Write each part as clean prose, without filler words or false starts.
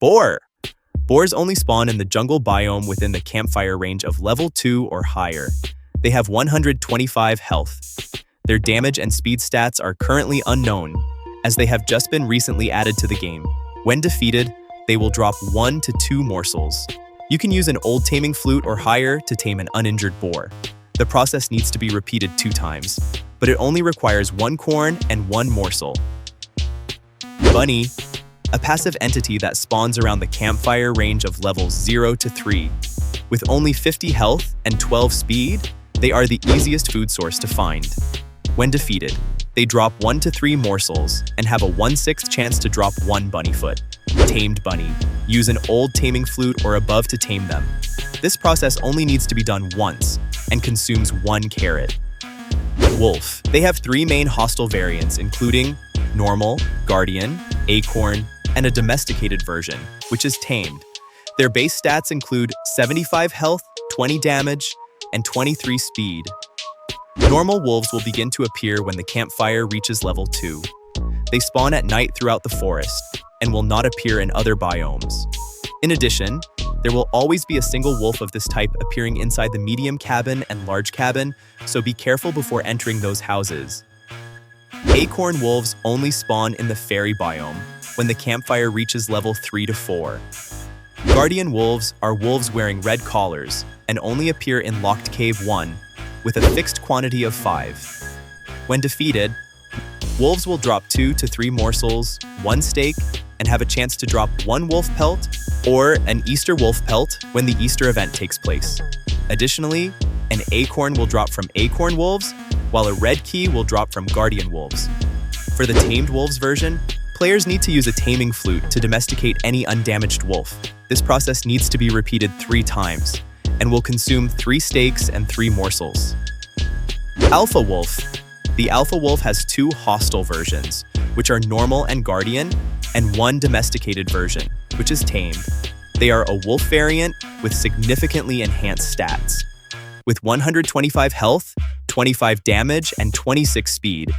Boar. Boars only spawn in the jungle biome within the campfire range of level 2 or higher. They have 125 health. Their damage and speed stats are currently unknown, as they have just been recently added to the game. When defeated, they will drop 1 to 2 morsels. You can use an old taming flute or higher to tame an uninjured boar. The process needs to be repeated 2 times, but it only requires 1 corn and 1 morsel. Bunny, a passive entity that spawns around the campfire range of levels 0 to 3. With only 50 health and 12 speed, they are the easiest food source to find. When defeated, they drop 1 to 3 morsels and have a 1/6 chance to drop 1 bunny foot. Tamed bunny. Use an old taming flute or above to tame them. This process only needs to be done once and consumes 1 carrot. Wolf. They have 3 main hostile variants, including normal, guardian, acorn, and a domesticated version, which is tamed. Their base stats include 75 health, 20 damage, and 23 speed. Normal wolves will begin to appear when the campfire reaches level 2. They spawn at night throughout the forest and will not appear in other biomes. In addition, there will always be a single wolf of this type appearing inside the medium cabin and large cabin, so be careful before entering those houses. Acorn wolves only spawn in the fairy biome when the campfire reaches level 3 to 4. Guardian wolves are wolves wearing red collars and only appear in Locked Cave 1 with a fixed quantity of 5. When defeated, wolves will drop 2 to 3 morsels, 1 steak, and have a chance to drop 1 wolf pelt or an Easter wolf pelt when the Easter event takes place. Additionally, an acorn will drop from acorn wolves, while a red key will drop from guardian wolves. For the tamed wolves version, players need to use a taming flute to domesticate any undamaged wolf. This process needs to be repeated 3 times and will consume 3 steaks and 3 morsels. Alpha wolf. The alpha wolf has 2 hostile versions, which are normal and guardian, and 1 domesticated version, which is tamed. They are a wolf variant with significantly enhanced stats. With 125 health, 25 damage, and 26 speed.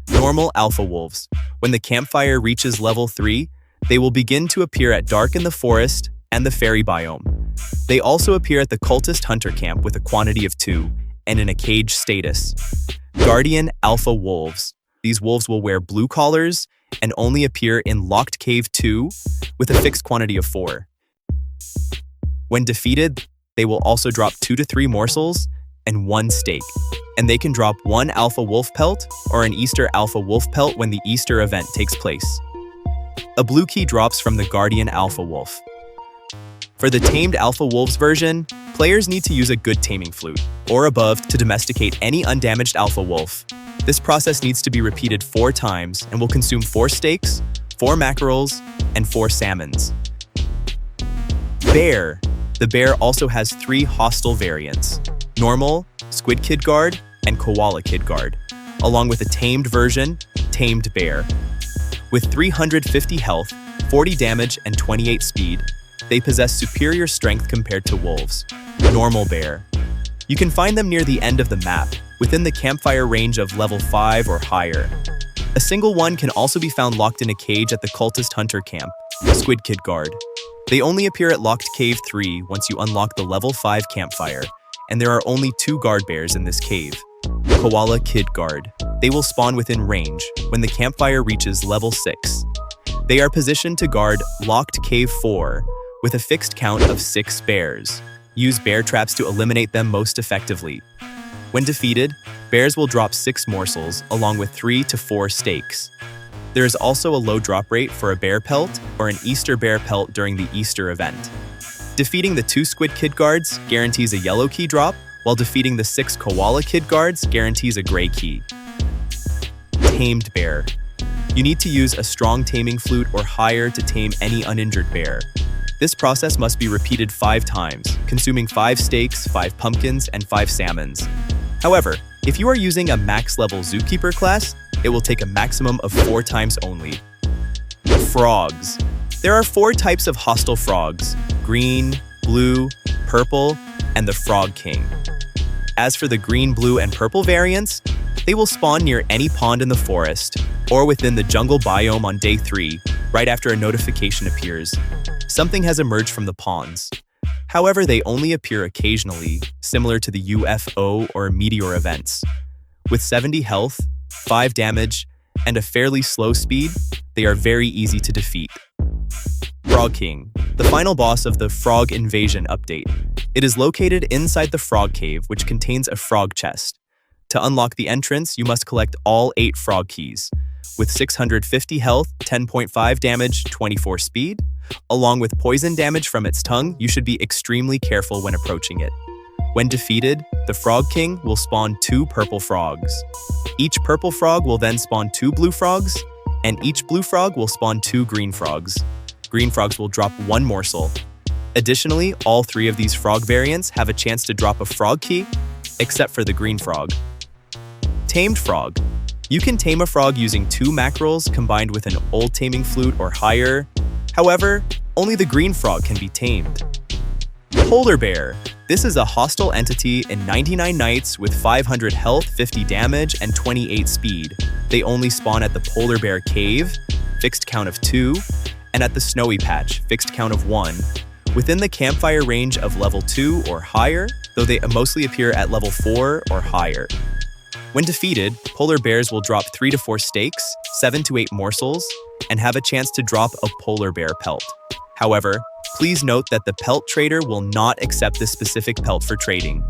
Normal alpha wolves. When the campfire reaches level 3, they will begin to appear at dark in the forest and the fairy biome. They also appear at the cultist hunter camp with a quantity of 2 and in a cage status. Guardian alpha wolves. These wolves will wear blue collars and only appear in Locked Cave 2 with a fixed quantity of 4. When defeated, they will also drop 2 to 3 morsels and 1 steak, and they can drop 1 alpha wolf pelt or an Easter alpha wolf pelt when the Easter event takes place. A blue key drops from the guardian alpha wolf. For the tamed alpha wolves version, players need to use a good taming flute or above to domesticate any undamaged alpha wolf. This process needs to be repeated 4 times and will consume 4 steaks, 4 mackerels, and 4 salmons. Bear. The bear also has 3 hostile variants: normal, squid kid guard, and koala kid guard, along with a tamed version, tamed bear. With 350 health, 40 damage, and 28 speed, they possess superior strength compared to wolves. Normal bear. You can find them near the end of the map, within the campfire range of level 5 or higher. A single one can also be found locked in a cage at the cultist hunter camp, Squid Kid Guard. They only appear at Locked Cave 3 once you unlock the level 5 campfire, and there are only 2 guard bears in this cave. Koala Kid Guard. They will spawn within range when the campfire reaches level 6. They are positioned to guard Locked Cave 4 with a fixed count of 6 bears. Use bear traps to eliminate them most effectively. When defeated, bears will drop 6 morsels along with 3 to 4 steaks. There is also a low drop rate for a bear pelt or an Easter bear pelt during the Easter event. Defeating the 2 Squid Kid Guards guarantees a yellow key drop, while defeating the 6 Koala Kid Guards guarantees a gray key. Tamed bear. You need to use a strong taming flute or higher to tame any uninjured bear. This process must be repeated 5 times, consuming 5 steaks, 5 pumpkins, and 5 salmons. However, if you are using a max-level zookeeper class, it will take a maximum of 4 times only. Frogs. There are 4 types of hostile frogs: green, blue, purple, and the Frog King. As for the green, blue, and purple variants, they will spawn near any pond in the forest or within the jungle biome on day 3, right after a notification appears. Something has emerged from the ponds. However, they only appear occasionally, similar to the UFO or meteor events. With 70 health, 5 damage, and a fairly slow speed, they are very easy to defeat. Frog King, the final boss of the Frog Invasion update. It is located inside the Frog Cave, which contains a frog chest. To unlock the entrance, you must collect all 8 frog keys. With 650 health, 10.5 damage, 24 speed, along with poison damage from its tongue, you should be extremely careful when approaching it. When defeated, the Frog King will spawn 2 purple frogs. Each purple frog will then spawn 2 blue frogs, and each blue frog will spawn 2 green frogs. Green frogs will drop 1 morsel. Additionally, all 3 of these frog variants have a chance to drop a frog key, except for the green frog. Tamed Frog. You can tame a frog using 2 mackerels combined with an old taming flute or higher. However, only the green frog can be tamed. Polar Bear. This is a hostile entity in 99 nights with 500 health, 50 damage, and 28 speed. They only spawn at the Polar Bear Cave, fixed count of 2, and at the Snowy Patch, fixed count of 1, within the campfire range of level 2 or higher, though they mostly appear at level 4 or higher. When defeated, polar bears will drop 3 to 4 steaks, 7 to 8 morsels, and have a chance to drop a polar bear pelt. However, please note that the pelt trader will not accept this specific pelt for trading.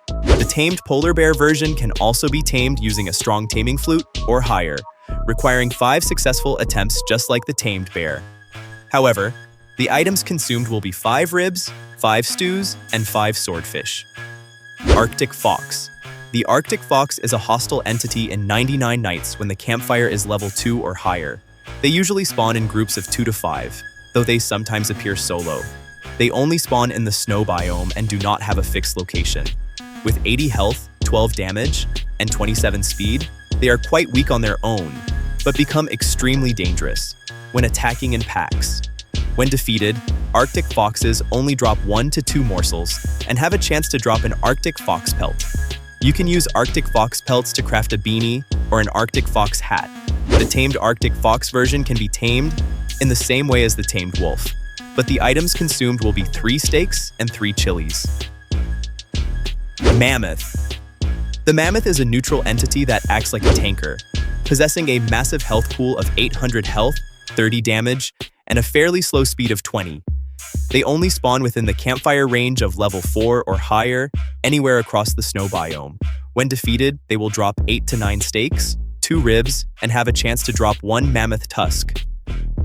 The tamed polar bear version can also be tamed using a strong taming flute or higher, requiring 5 successful attempts just like the tamed bear. However, the items consumed will be 5 ribs, 5 stews, and 5 swordfish. Arctic Fox. The Arctic Fox is a hostile entity in 99 nights when the campfire is level 2 or higher. They usually spawn in groups of 2 to 5, though they sometimes appear solo. They only spawn in the snow biome and do not have a fixed location. With 80 health, 12 damage, and 27 speed, they are quite weak on their own, but become extremely dangerous when attacking in packs. When defeated, Arctic Foxes only drop 1 to 2 morsels and have a chance to drop an Arctic Fox pelt. You can use Arctic Fox pelts to craft a beanie or an Arctic Fox hat. The tamed Arctic Fox version can be tamed in the same way as the tamed wolf, but the items consumed will be 3 steaks and 3 chilies. Mammoth. The Mammoth is a neutral entity that acts like a tanker, possessing a massive health pool of 800 health, 30 damage, and a fairly slow speed of 20. They only spawn within the campfire range of level 4 or higher, anywhere across the snow biome. When defeated, they will drop 8 to 9 steaks, 2 ribs, and have a chance to drop 1 mammoth tusk.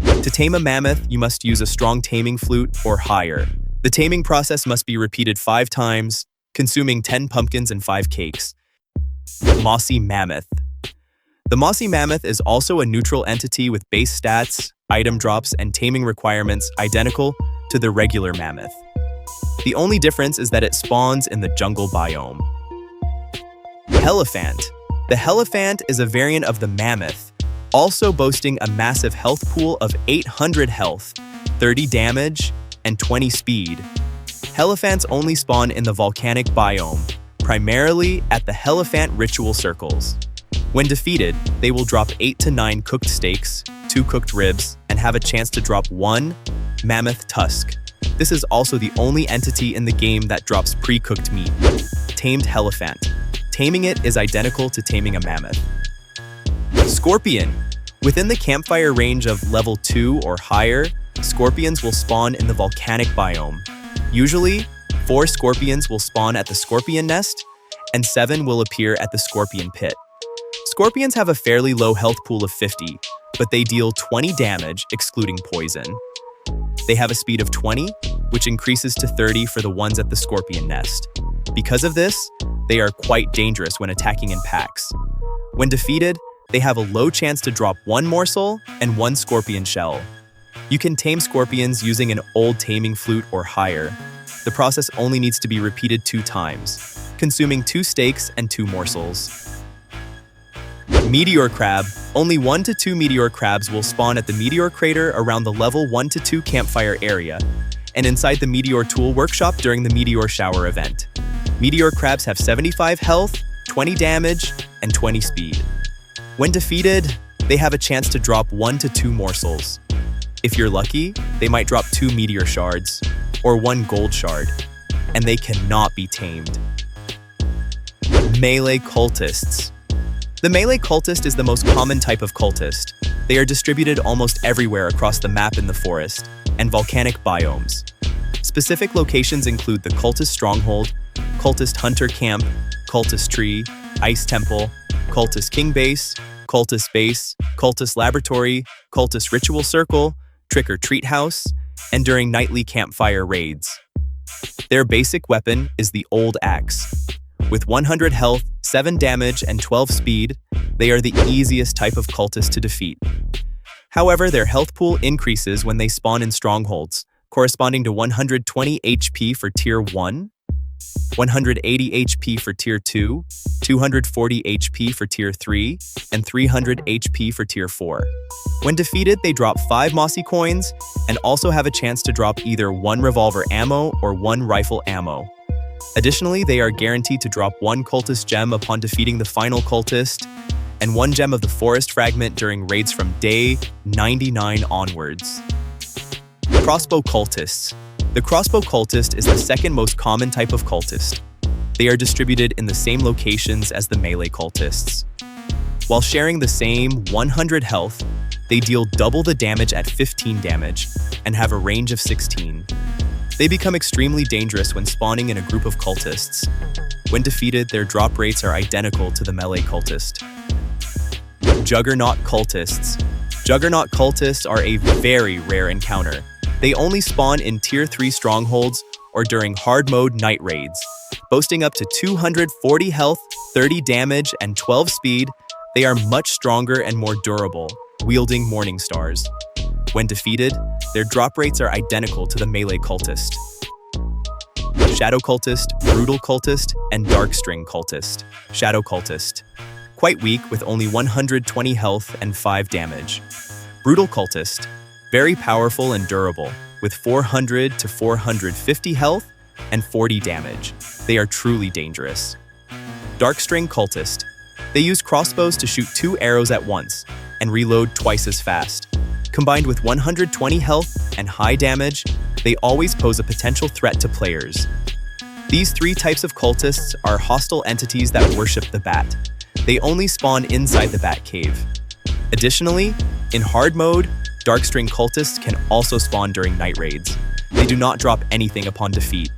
To tame a mammoth, you must use a strong taming flute or higher. The taming process must be repeated 5 times, consuming 10 pumpkins and 5 cakes. Mossy Mammoth. The Mossy Mammoth is also a neutral entity with base stats, item drops, and taming requirements identical to the regular mammoth. The only difference is that it spawns in the jungle biome. Elephant. The elephant is a variant of the mammoth, also boasting a massive health pool of 800 health, 30 damage, and 20 speed. Elephants only spawn in the volcanic biome, primarily at the elephant ritual circles. When defeated, they will drop 8 to 9 cooked steaks, 2 cooked ribs, and have a chance to drop 1 mammoth tusk. This is also the only entity in the game that drops pre-cooked meat. Tamed elephant. Taming it is identical to taming a mammoth. Scorpion. Within the campfire range of level 2 or higher, scorpions will spawn in the volcanic biome. Usually, 4 scorpions will spawn at the scorpion nest, and 7 will appear at the scorpion pit. Scorpions have a fairly low health pool of 50, but they deal 20 damage, excluding poison. They have a speed of 20, which increases to 30 for the ones at the scorpion nest. Because of this, they are quite dangerous when attacking in packs. When defeated, they have a low chance to drop 1 morsel and 1 scorpion shell. You can tame scorpions using an old taming flute or higher. The process only needs to be repeated 2 times, consuming 2 steaks and 2 morsels. Meteor Crab. Only 1 to 2 meteor crabs will spawn at the meteor crater around the level 1 to 2 campfire area, and inside the meteor tool workshop during the meteor shower event. Meteor crabs have 75 health, 20 damage, and 20 speed. When defeated, they have a chance to drop 1 to 2 morsels. If you're lucky, they might drop 2 meteor shards, or 1 gold shard, and they cannot be tamed. Melee cultists. The melee cultist is the most common type of cultist. They are distributed almost everywhere across the map in the forest and volcanic biomes. Specific locations include the Cultist Stronghold, Cultist Hunter Camp, Cultist Tree, Ice Temple, Cultist King Base, Cultist Base, Cultist Laboratory, Cultist Ritual Circle, Trick or Treat House, and during nightly campfire raids. Their basic weapon is the Old Axe. With 100 health, 7 damage, and 12 speed, they are the easiest type of cultist to defeat. However, their health pool increases when they spawn in strongholds, corresponding to 120 HP for Tier 1, 180 HP for Tier 2, 240 HP for Tier 3, and 300 HP for Tier 4. When defeated, they drop 5 mossy coins and also have a chance to drop either 1 revolver ammo or 1 rifle ammo. Additionally, they are guaranteed to drop 1 cultist gem upon defeating the final cultist, and 1 gem of the forest fragment during raids from day 99 onwards. Crossbow cultists. The crossbow cultist is the second most common type of cultist. They are distributed in the same locations as the melee cultists. While sharing the same 100 health, they deal double the damage at 15 damage and have a range of 16. They become extremely dangerous when spawning in a group of cultists. When defeated, their drop rates are identical to the melee cultist. Juggernaut cultists. Juggernaut cultists are a very rare encounter. They only spawn in Tier 3 strongholds or during hard mode night raids. Boasting up to 240 health, 30 damage, and 12 speed, they are much stronger and more durable, wielding morning stars. When defeated, their drop rates are identical to the melee cultist. Shadow cultist, brutal cultist, and dark string cultist. Shadow cultist. Quite weak with only 120 health and 5 damage. Brutal cultist. Very powerful and durable, with 400 to 450 health and 40 damage. They are truly dangerous. Dark string cultist. They use crossbows to shoot 2 arrows at once and reload twice as fast. Combined with 120 health and high damage, they always pose a potential threat to players. These 3 types of cultists are hostile entities that worship the bat. They only spawn inside the bat cave. Additionally, in hard mode, darkstring cultists can also spawn during night raids. They do not drop anything upon defeat.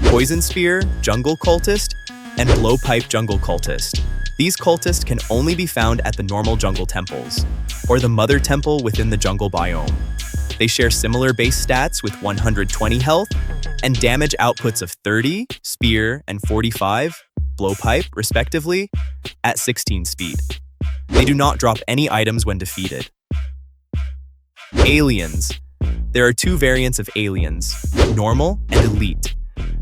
Poison Spear, Jungle Cultist, and Blowpipe Jungle Cultist. These cultists can only be found at the normal jungle temples, or the mother temple within the jungle biome. They share similar base stats with 120 health and damage outputs of 30, spear, and 45, blowpipe, respectively, at 16 speed. They do not drop any items when defeated. Aliens. There are 2 variants of aliens, normal and elite.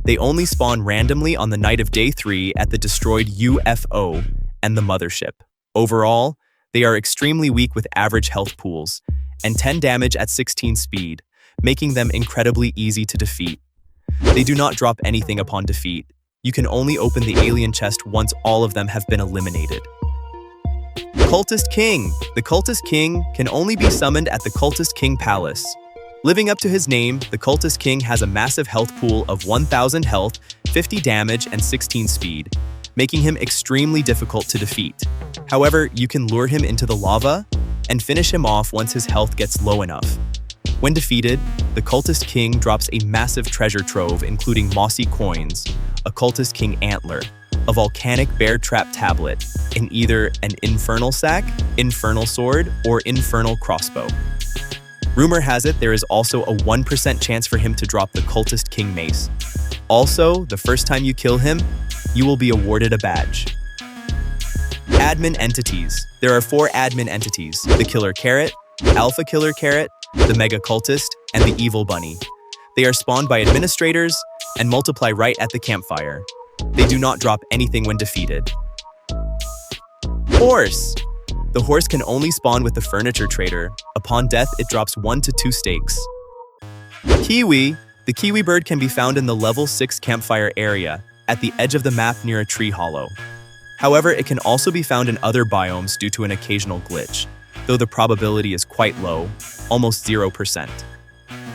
They only spawn randomly on the night of day 3 at the destroyed UFO and the mothership. Overall, they are extremely weak with average health pools and 10 damage at 16 speed, making them incredibly easy to defeat. They do not drop anything upon defeat. You can only open the alien chest once all of them have been eliminated. Cultist King. The Cultist King can only be summoned at the Cultist King Palace. Living up to his name, the Cultist King has a massive health pool of 1,000 health, 50 damage, and 16 speed, making him extremely difficult to defeat. However, you can lure him into the lava and finish him off once his health gets low enough. When defeated, the Cultist King drops a massive treasure trove including mossy coins, a Cultist King antler, a volcanic bear trap tablet, in either an infernal sack, infernal sword, or infernal crossbow. Rumor has it there is also a 1% chance for him to drop the Cultist King mace. Also, the first time you kill him, you will be awarded a badge. Admin entities. There are 4 admin entities: the Killer Carrot, Alpha Killer Carrot, the Mega Cultist, and the Evil Bunny. They are spawned by administrators and multiply right at the campfire. They do not drop anything when defeated. Horse. The horse can only spawn with the furniture trader. Upon death, it drops 1 to 2 steaks. Kiwi. The kiwi bird can be found in the level 6 campfire area, at the edge of the map near a tree hollow. However, it can also be found in other biomes due to an occasional glitch. though the probability is quite low, almost 0%.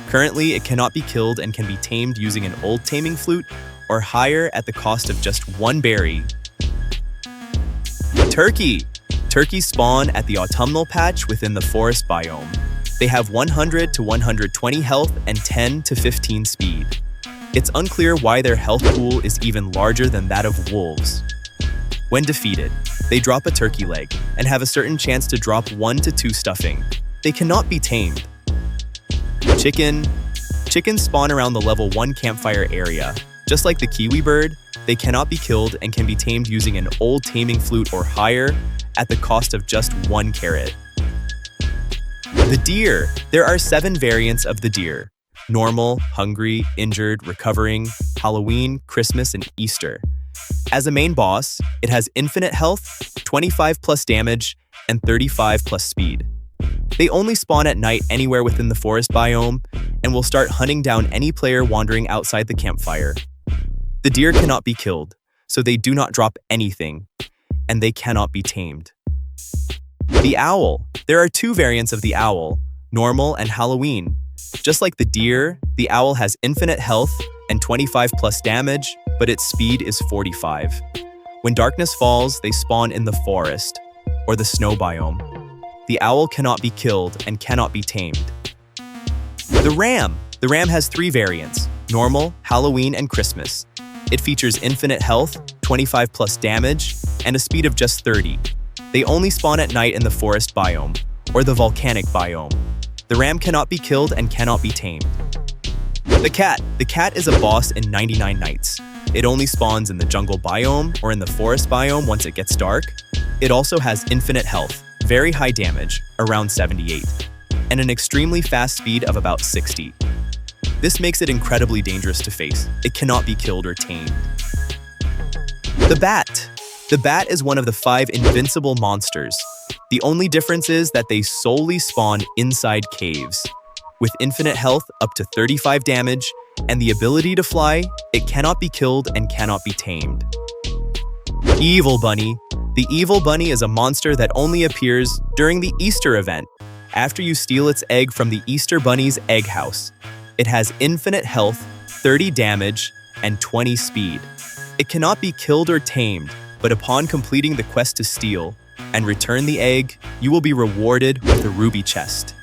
Currently, it cannot be killed and can be tamed using an old taming flute or higher at the cost of just 1 berry. Turkey! Turkeys spawn at the autumnal patch within the forest biome. They have 100 to 120 health and 10 to 15 speed. It's unclear why their health pool is even larger than that of wolves. When defeated, they drop a turkey leg and have a certain chance to drop 1 to 2 stuffing. They cannot be tamed. Chicken. Chickens spawn around the level 1 campfire area. Just like the kiwi bird, they cannot be killed and can be tamed using an old taming flute or higher at the cost of just 1 carrot. The deer. There are 7 variants of the deer: normal, hungry, injured, recovering, Halloween, Christmas, and Easter. As a main boss, it has infinite health, 25 plus damage, and 35 plus speed. They only spawn at night anywhere within the forest biome and will start hunting down any player wandering outside the campfire. The deer cannot be killed, so they do not drop anything, and they cannot be tamed. The owl. There are 2 variants of the owl, normal and Halloween. Just like the deer, the owl has infinite health and 25 plus damage, but its speed is 45. When darkness falls, they spawn in the forest, or the snow biome. The owl cannot be killed and cannot be tamed. The ram. The ram has 3 variants: normal, Halloween, and Christmas. It features infinite health, 25 plus damage, and a speed of just 30. They only spawn at night in the forest biome, or the volcanic biome. The ram cannot be killed and cannot be tamed. The cat. The cat is a boss in 99 Nights. It only spawns in the jungle biome or in the forest biome once it gets dark. It also has infinite health, very high damage, around 78, and an extremely fast speed of about 60. This makes it incredibly dangerous to face. It cannot be killed or tamed. The bat. The bat is one of the 5 invincible monsters. The only difference is that they solely spawn inside caves. With infinite health up to 35 damage and the ability to fly, it cannot be killed and cannot be tamed. Evil Bunny. The Evil Bunny is a monster that only appears during the Easter event, after you steal its egg from the Easter Bunny's egg house. It has infinite health, 30 damage, and 20 speed. It cannot be killed or tamed, but upon completing the quest to steal and return the egg, you will be rewarded with a ruby chest.